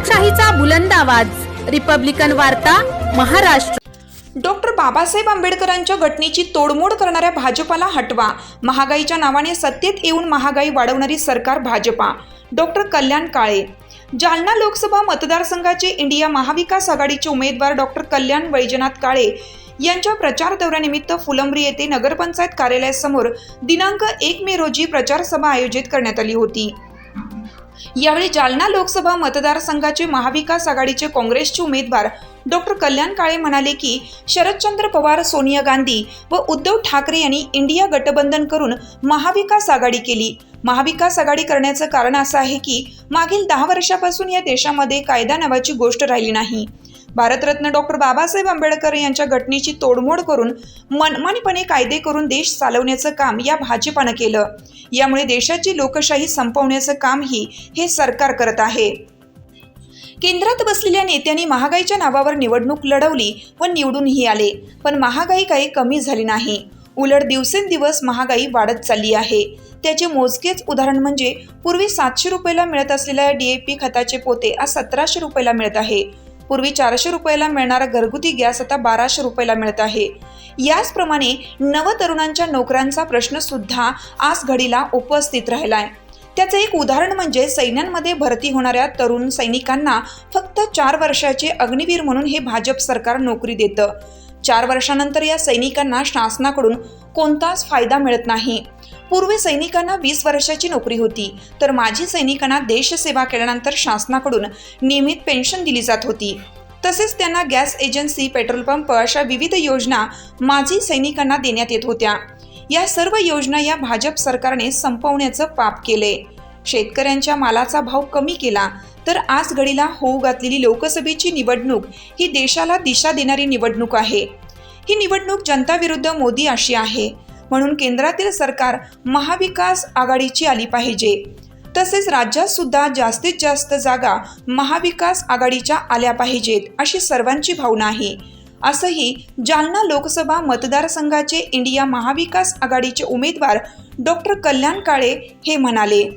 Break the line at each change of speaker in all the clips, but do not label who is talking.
लोकशाहीचा बुलंद आवाज, रिपब्लिकन वार्ता, महाराष्ट्र।
डॉक्टर बाबासाहेब आंबेडकरांच्या घटनेची तोडमोड करणाऱ्या भाजपाला हटवा। महागाईच्या नावाने सत्तेत येऊन महागाई वाढवणारी सरकार भाजपा। डॉक्टर कल्याण काळे। जालना लोकसभा मतदारसंघाचे इंडिया महाविकास आघाडीचे उमेदवार डॉक्टर कल्याण वैजनाथ काळे यांच्या प्रचार दौऱ्यानिमित्त फुलंब्री येथे नगरपंचायत कार्यालयासमोर दिनांक 1 मे रोजी प्रचार सभा आयोजित करण्यात आली होती। यावेळी जालना लोकसभा मतदारसंघाचे महाविकास आघाडीचे काँग्रेसचे उमेदवार डॉक्टर कल्याण काळे म्हणाले की शरदचंद्र पवार, सोनिया गांधी व उद्धव ठाकरे यांनी इंडिया गठबंधन करून महाविकास आघाडी केली। महाविकास आघाडी करण्याचं कारण असं आहे की मागील 10 वर्षापासून या देशामध्ये कायदा नावाची गोष्ट राहिली नाही। भारतरत्न डॉक्टर बाबासाहेब आंबेडकर यांच्या घटनेची तोडमोड करून मनमानीपणे कायदे करून देश चालवण्याचं काम या भाजपानं केलं। यामुळे देशाची लोकशाही संपवण्याचं कामही हे सरकार करत आहे। केंद्रात बसलेल्या नेत्यांनी महागाईच्या नावावर निवडणूक लढवली व निवडूनही आले, पण महागाई काही कमी झाली नाही। उलट दिवसेंदिवस महागाई वाढत चालली आहे। त्याचे मोजकेच उदाहरण म्हणजे पूर्वी 700 रुपयाला मिळत असलेल्या DAP खताचे पोते आज 1700 रुपयाला मिळत आहे। पूर्वी 400 रुपयाला मिळणारा घरगुती गॅस आता 1200 रुपयाला मिळत आहे। याचप्रमाणे नवतरुणांच्या नोकऱ्यांचा प्रश्न सुद्धा आज घडीला उपस्थित राहिलाय। त्याचं एक उदाहरण म्हणजे सैन्यांमध्ये भरती होणाऱ्या तरुण सैनिकांना फक्त 4 वर्षाचे अग्निवीर म्हणून हे भाजप सरकार नोकरी देतं। 4 वर्षानंतर या सैनिकांना शासनाकडून कोणताच फायदा मिळत नाही। पूर्वी सैनिकांना 20 वर्षाची नोकरी होती, तर माजी सैनिकांना देशसेवा केल्यानंतर शासनाकडून नियमित पेन्शन दिली जात होती। तसेच त्यांना गॅस एजन्सी, पेट्रोल पंप अशा विविध योजना माजी सैनिकांना देण्यात येत होत्या। या सर्व योजना या भाजप सरकारने संपवण्याचं पाप केले। शेतकऱ्यांच्या मालाचा भाव कमी केला, तर आज घडीला होऊ घातलेली लोकसभेची निवडणूक ही देशाला दिशा देणारी निवडणूक आहे। ही निवडणूक जनता विरुद्ध मोदी अशी आहे, म्हणून केंद्रातील सरकार महाविकास आघाडीची आली पाहिजे। तसेच राज्यात सुद्धा जास्तीत जास्त जागा महाविकास आघाडीच्या आल्या पाहिजेत अशी सर्वांची भावना आहे, असंही जालना लोकसभा मतदारसंघाचे इंडिया महाविकास आघाडीचे उमेदवार डॉक्टर कल्याण काळे हे म्हणाले।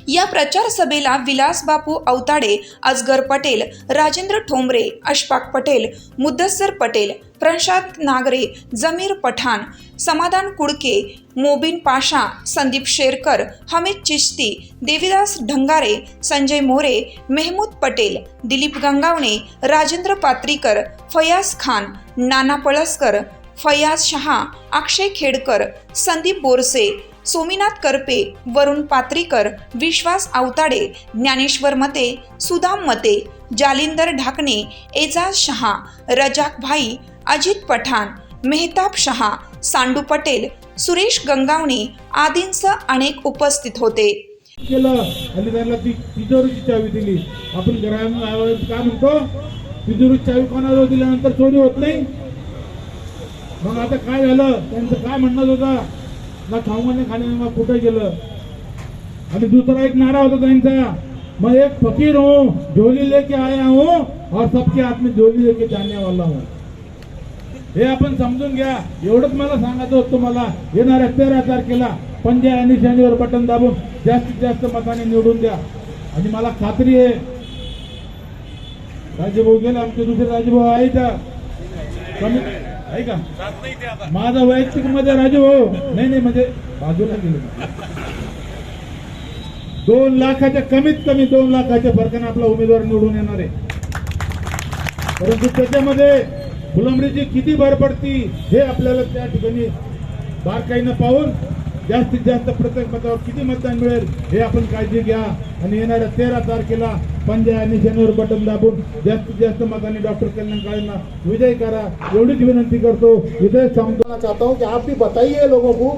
या प्रचार सभेला विलास बापू अवताडे, अजगर पटेल, राजेंद्र ठोंबरे, अशफाक पटेल, मुद्दसर पटेल, प्रशांत नागरे, जमीर पठाण, समाधान कुडके, मोबिन पाशा, संदीप शेरकर, हमीद चिश्ती, देवीदास ढंगारे, संजय मोरे, मेहमूद पटेल, दिलीप गंगावणे, राजेंद्र पात्रीकर, फयाज खान, नाना पळसकर, फयाज शहा, अक्षय खेडकर, संदीप बोरसे, सोमीनाथ करपे, वरुण पात्रीकर, विश्वास अवताडे, ज्ञानेश्वर मते, सुदाम मते, जालिंदर ढाकणे, एजाज शहा, रजाक भाई, अजित पठाण, मेहताब शहा, सांडू पटेल, सुरेश गंगावणे आदींसह अनेक उपस्थित होते।
केलं आणि त्यांना ती तिजोरीची चावी दिली। आपण ग्रामीण काय म्हणतो, तिजोरीची चावी कोणाला दिल्यानंतर चोरी होत नाही। मग आता काय झालं, त्यांचं काय म्हणणं होतं ना, खाऊने खाणे मग कुठे गेलं। आणि दुसरा एक नारा होता त्यांचा, मैं एक फकीर हूँ, झोली लेके आया हूँ और सबके हाथ में झोली लेके जाने वाला हूँ। हे आपण समजून घ्या। एवढंच मला सांगायचं होतं तुम्हाला। येणाऱ्या 13 तारखेला पंजा आणि शनीवर बटन दाबून जास्तीत जास्त मताने निवडून द्या। आणि मला खात्री आहे राजभाऊ गेला, आमचे दुसरे राजभाऊ आहे का कमी आहे का? माझा वैयक्तिक मध्ये राजभाऊ नाही म्हणजे बाजूला गेले। 2 लाखाच्या कमीत कमी 2 लाखाच्या फरकाने आपला उमेदवार निवडून येणार आहे। परंतु त्याच्यामध्ये फुलंब्रीची किती भर पडती हे आपल्याला त्या ठिकाणी बारकाईनं पाहून जास्तीत जास्त प्रत्येक मतावर किती मतदान मिळेल हे आपण काळजी घ्या। आणि येणाऱ्या 13 तारखेला पंजा आणि शनीवर बटन दाबून जास्तीत जास्त मतांनी डॉक्टर कल्याण काळेंना विजय करा, एवढीच विनंती करतो। विजय समझाना चाहता हूँ कि आप भी बताइए लोगों को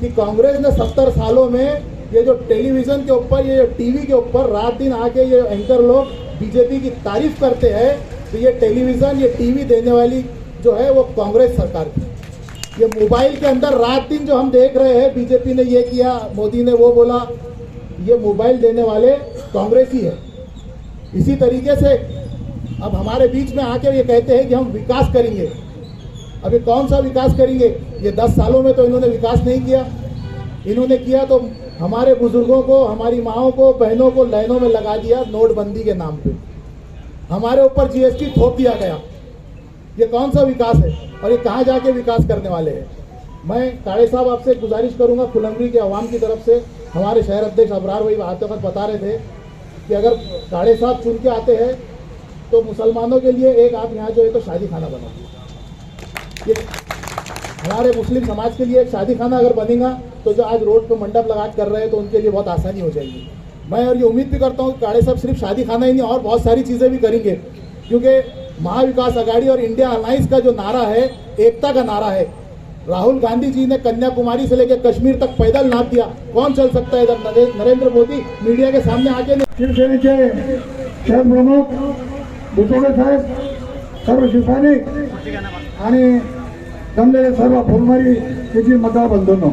कि कांग्रेस ने 70 सालों में ये जो टेलीविजन के ऊपर, ये टीवी के ऊपर रात दिन आके ये एंकर लोग बीजेपी की तारीफ करते हैं, तो ये टेलीविजन, ये टीवी देने वाली जो है वो कांग्रेस सरकार की। ये मोबाइल के अंदर रात दिन जो हम देख रहे हैं, बीजेपी ने ये किया, मोदी ने वो बोला, ये मोबाइल देने वाले कांग्रेस ही है। इसी तरीके से अब हमारे बीच में आके ये कहते हैं कि हम विकास करेंगे। अब ये कौन सा विकास करेंगे? ये 10 सालों में तो इन्होंने विकास नहीं किया। इन्होंने किया तो
हमारे बुजुर्गों को, हमारी माओं को, बहनों को लाइनों में लगा दिया नोटबंदी के नाम पे। हमारे ऊपर जीएसटी थोप दिया गया। ये कौन सा विकास है और ये कहाँ जाके विकास करने वाले हैं? मैं काळे साहब आपसे गुजारिश करूंगा, फुलंब्री के अवाम की तरफ से, हमारे शहर अध्यक्ष अबरार भाई आते वक्त बता रहे थे कि अगर काळे साहब चुन के आते हैं तो मुसलमानों के लिए एक आप यहाँ जो है तो शादी खाना बनाओ। ये हमारे मुस्लिम समाज के लिए एक शादी खाना अगर बनेगा तो जो आज रोड पर मंडप लगा कर रहे हैं तो उनके लिए बहुत आसानी हो जाएगी। मैं और ये उम्मीद भी करता हूँ कि काळे साहब सिर्फ शादी खाना ही नहीं और बहुत सारी चीज़ें भी करेंगे, क्योंकि महाविकास आघाड़ी और इंडिया अलायंस का जो नारा है, एकता का नारा है। राहुल गांधी जी ने कन्याकुमारी से लेकर कश्मीर तक पैदल नाप दिया। कौन चल सकता है इधर? नरेंद्र मोदी मीडिया के सामने आके
शिवसेनेचे शहर प्रमुख बुचोडे साहेब, सर्व शिवसैनिक आणि जमलेले सर्व फुलमारी त्याची मतदार बंधूंनो,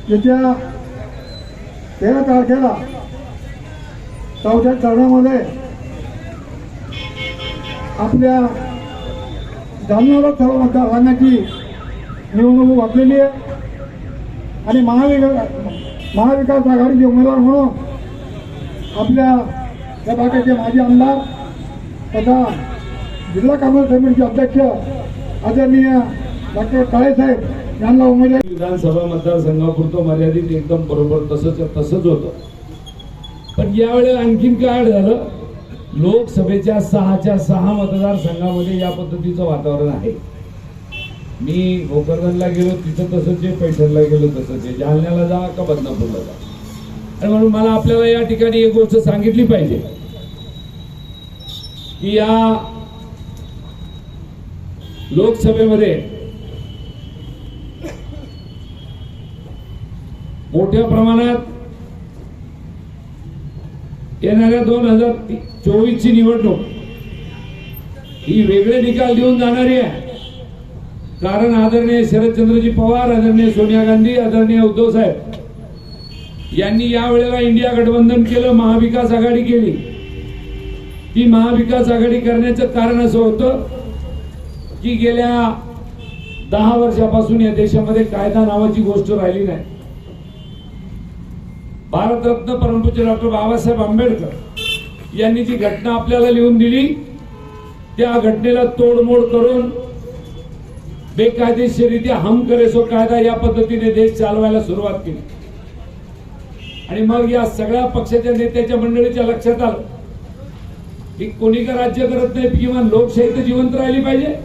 येत्या 13 तारखेला चौथ्या चरणामध्ये आपल्या जालना लोकसभा मतदारसंघाची निवडणूक वाचलेली आहे आणि महाविकास आघाडीचे उमेदवार म्हणून आपल्या या भागाचे माजी आमदार तथा जिल्हा काँग्रेस समितीचे अध्यक्ष आदरणीय डॉक्टर काळे साहेब यांना उमेदवारी
विधानसभा मतदारसंघापुरतं मर्यादित एकदम बरोबर तसंच होतं. पण यावेळेला आणखीन काय झालं, लोकसभेच्या 6 मतदारसंघामध्ये या पद्धतीचं वातावरण आहे. मी भोकरदनला गेलो तिथं तसंच आहे, पैठणला गेलो तसंच आहे, जालन्याला जा का बदनापूरला जा. आणि म्हणून मला आपल्याला या ठिकाणी एक गोष्ट सांगितली पाहिजे की या लोकसभेमध्ये मोठ्या प्रमाणात येणाऱ्या 2024ची निवडणूक ही वेगळे निकाल देऊन जाणारी आहे. कारण आदरणीय शरदचंद्रजी पवार, आदरणीय सोनिया गांधी, आदरणीय उद्धव साहेब यांनी या वेळेला इंडिया गठबंधन केलं, महाविकास आघाडी केली. ती महाविकास आघाडी करण्याचं कारण असं होतं की गेल्या 10 वर्षापासून या देशामध्ये कायदा नावाची गोष्ट राहिली नाही. भारतरत्न परमपूज्य डॉक्टर बाबासाहेब आंबेडकर यांनी जी घटना आपल्याला लिहून दिली, त्या घटनेला तोडमोड करून बेकायदेशीररित्या हम करे सो कायदा या पद्धतीने देश चालवायला सुरुवात केली. आणि मग या सगळ्या पक्षाच्या नेत्याच्या मंडळीच्या लक्षात आलं की कोणी का राज्य करत नाही, किंवा लोकशाही तर जिवंत राहिली पाहिजे.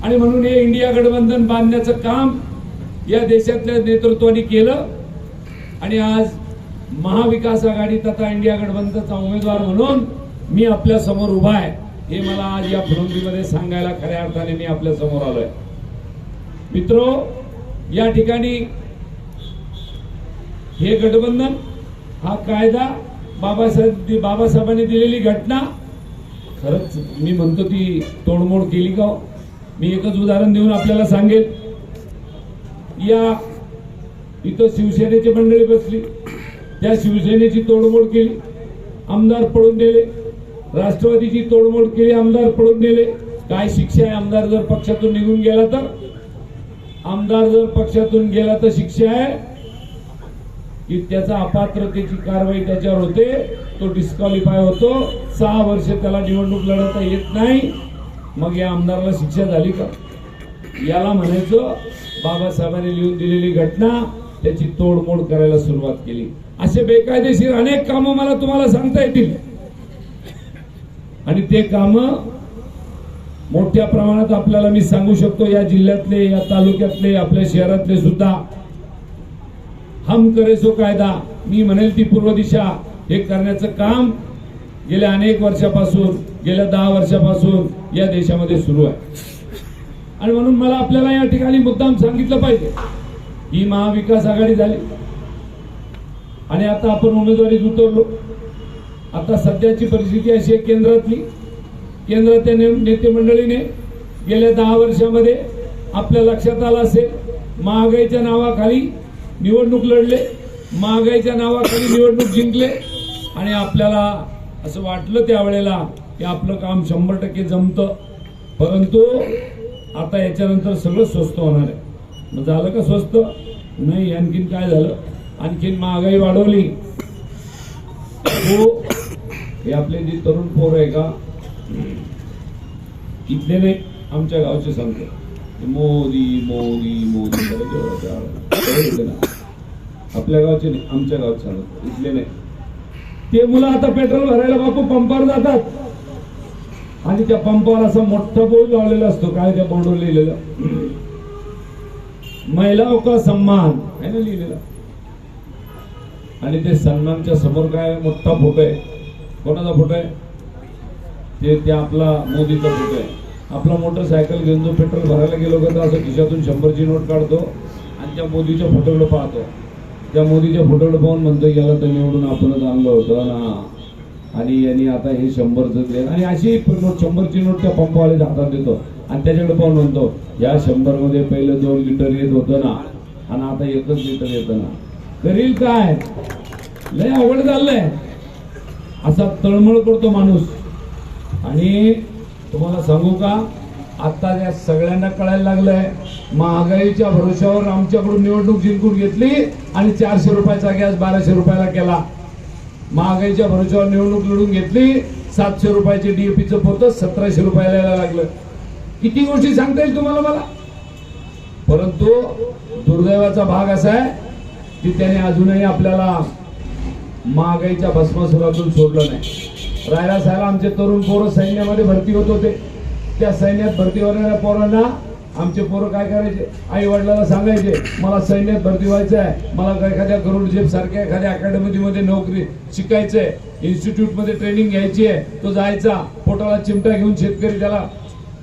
आणि म्हणून हे इंडिया गठबंधन बांधण्याचं काम या देशातल्या नेतृत्वाने केलं. आणि आज महाविकास आघाडी तथा इंडिया गठबंधनचा उमेदवार म्हणून मी आपल्या समोर उभा आहे, हे मला आज या फुलंब्रीमध्ये सांगायला खऱ्या अर्थाने मी आपल्या समोर आलोय. मित्रो, या ठिकाणी हे गठबंधन, हा कायदा, बाबासाहेबांनी दिलेली घटना, खरंच मी म्हणतो ती तोडमोड केली का? मी एकच उदाहरण देऊन आपल्याला सांगेल. या इथं शिवसेनेची मंडळी बसली, त्या शिवसेनेची तोडमोड केली, आमदार पळून गेले. राष्ट्रवादीची तोडमोड केली, आमदार पळून गेले. काय शिक्षा आहे? आमदार जर पक्षातून निघून गेला तर, आमदार जर पक्षातून गेला तर शिक्षा आहे की त्याचा अपात्रतेची कारवाई त्याच्यावर होते, तो डिस्क्वालिफाय होतो, 6 वर्ष त्याला निवडणूक लढवता येत नाही. मग या आमदाराला शिक्षा झाली का? याला म्हणायचं बाबासाहेबांनी लिहून दिलेली घटना, त्याची तोडमोड करायला सुरुवात केली. असे बेकायदेशीर अनेक कामं मला तुम्हाला सांगता येतील. आणि ते कामं मोठ्या प्रमाणात आपल्याला मी सांगू शकतो. या जिल्ह्यातले, या तालुक्यातले, आपल्या शहरातले सुद्धा हम करे सो कायदा, मी म्हणेल ती पूर्व दिशा, हे करण्याचं काम गेल्या अनेक वर्षापासून, गेल्या 10 वर्षापासून या देशामध्ये सुरू आहे. आणि म्हणून मला आपल्याला या ठिकाणी मुद्दाम सांगितलं पाहिजे, ही महाविकास आघाडी झाली आणि आता आपण उमेदवारीत उतरलो. आता सध्याची परिस्थिती अशी आहे केंद्रातली, केंद्राच्या नेते मंडळीने गेल्या 10 वर्षामध्ये आपल्या लक्षात आलं असेल, महागाईच्या नावाखाली निवडणूक लढले, महागाईच्या नावाखाली निवडणूक जिंकले. आणि आपल्याला असं वाटलं त्यावेळेला की आपलं काम 100% जमतं, परंतु आता याच्यानंतर सगळं स्वस्त होणार आहे. मग झालं का स्वस्त? नाही आणखीन काय झालं, आणखीन महागाई वाढवली. हो, हे आपले जे तरुण पोर आहे का, इथले नाही, आमच्या गावचे सांगतो, मोदी मोदी मोदी करायचे ना. आपल्या गावचे नाही, आमच्या गावचे सांगतो, इथले नाही. ते मुलं आता पेट्रोल भरायला बापू पंपावर जातात आणि त्या पंपावर असा मोठा बोर्ड लावलेला असतो, काय त्या बोर्डवर लिहिलेलं, महिलाओं का सम्मान आहे ना लिहिलेलं. आणि ते सन्मानच्या समोर काय मोठा फोटो आहे. कोणाचा फोटो आहे? ते आपला मोदीचा फोटो आहे. आपला मोटरसायकल घेऊन जो पेट्रोल भरायला गेलो का, तर असं खिशातून 100ची नोट काढतो आणि त्या मोदीच्या फोटोकडे पाहतो. त्या मोदीच्या फोटोकडे पाहून म्हणतो, याला तर निवडून आपणच आणलं होतं ना, आणि यांनी आता हे 100चं दिलं. आणि अशी 100ची नोट त्या पंपवाल्याच्या हातात देतो आणि त्याच्याकडे पाहून म्हणतो, या 100 मध्ये पहिलं 2 लिटर येत होतं ना, आणि आता 1च लिटर येतं ना. करील काय? लय अवघड चाललंय. असा तळमळ करतो माणूस. आणि तुम्हाला सांगू का, आता त्या सगळ्यांना कळायला लागलंय, महागाईच्या भरोश्यावर आमच्याकडून निवडणूक जिंकून घेतली आणि 400 रुपयाचा गॅस 1200 रुपयाला केला. महागाईच्या भरोश्यावर निवडणूक लढून घेतली, 700 रुपयाचे डीएपीचं पोतं 1700 रुपयाला यायला लागलं. किती गोष्टी सांगता येईल तुम्हाला मला. परंतु दुर्दैवाचा भाग असा आहे की त्याने अजूनही आपल्याला महागाईच्या भस्मासुरातून सोडलं नाही. रायला सायला आमचे तरुण पोरं सैन्यामध्ये भरती होत होते. त्या सैन्यात भरती होणाऱ्या पोरांना आमचे पोरं काय करायचे, आई वडिलांना सांगायचे, मला सैन्यात भरती व्हायचं आहे, मला एखाद्या गरुड जेब सारख्या एखाद्या अकॅडमीमध्ये नोकरी शिकायचंय, इन्स्टिट्यूट मध्ये ट्रेनिंग घ्यायची आहे. तो जायचा, पोटाला चिमटा घेऊन शेतकरी त्याला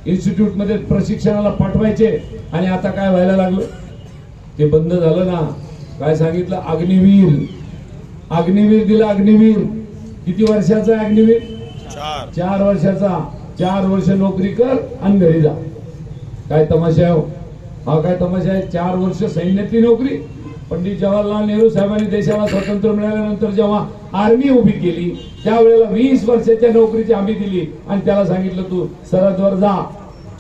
इन्स्टिट्यूट मध्ये प्रशिक्षणाला पाठवायचे. आणि आता काय व्हायला लागलं, ते बंद झालं ना. काय सांगितलं, अग्निवीर. अग्निवीर दिला. अग्निवीर किती वर्षाचा आहे? अग्निवीर 4 वर्षाचा. 4 वर्ष नोकरी कर आणि घरी जा. काय तमाशा आहे हा? काय तमाशा आहे? 4 वर्ष सैन्यातली नोकरी. पंडित जवाहरलाल नेहरू साहेबांनी देशाला स्वातंत्र्य मिळाल्यानंतर जेव्हा आर्मी उभी केली, त्यावेळेला 20 वर्षाच्या नोकरीची हमी दिली आणि त्याला सांगितलं, तू सरहदवर जा,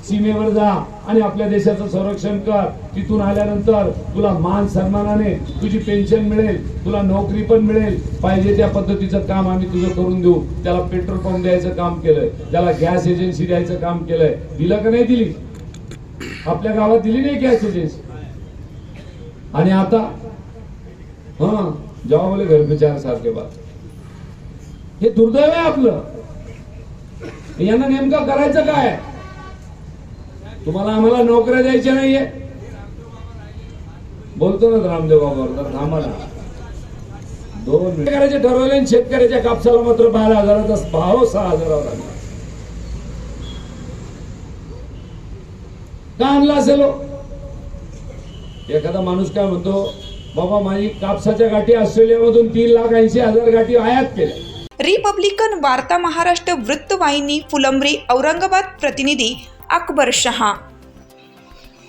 सीमेवर जा आणि आपल्या देशाचं संरक्षण कर. तिथून आल्यानंतर तुला मान सन्मानाने तुझी पेन्शन मिळेल, तुला नोकरी पण मिळेल. पाहिजे त्या पद्धतीचं काम आम्ही तुझं करून देऊ. त्याला पेट्रोल पंप द्यायचं काम केलंय, त्याला गॅस एजन्सी द्यायचं काम केलंय. दिलं का नाही दिली? आपल्या गावात दिली नाही गॅस एजन्सी. आणि आता जाओ बोले घर पे 4 साल के बाद. हे दुर्दैव आहे आपलं. यांना नेमकं करायचं काय? तुम्हाला आम्हाला नोकऱ्या द्यायच्या नाहीये. बोलतो ना रामदेव बाबावर, तर थांबा ना 2 मिनिट. करायचे ठरवले. शेतकऱ्याच्या कापसाला मात्र 12,000चा भाव 6,000 आणला. का आणला असेल? एखादा माणूस काय म्हणतो, बाबा माझी कापसाच्या गाठी ऑस्ट्रेलियामधून 3,80,000 गाठी आयात केल्या.
रिपब्लिकन वार्ता महाराष्ट्र वृत्तवाहिनी फुलंब्री औरंगाबाद. प्रतिनिधी अकबर शहा.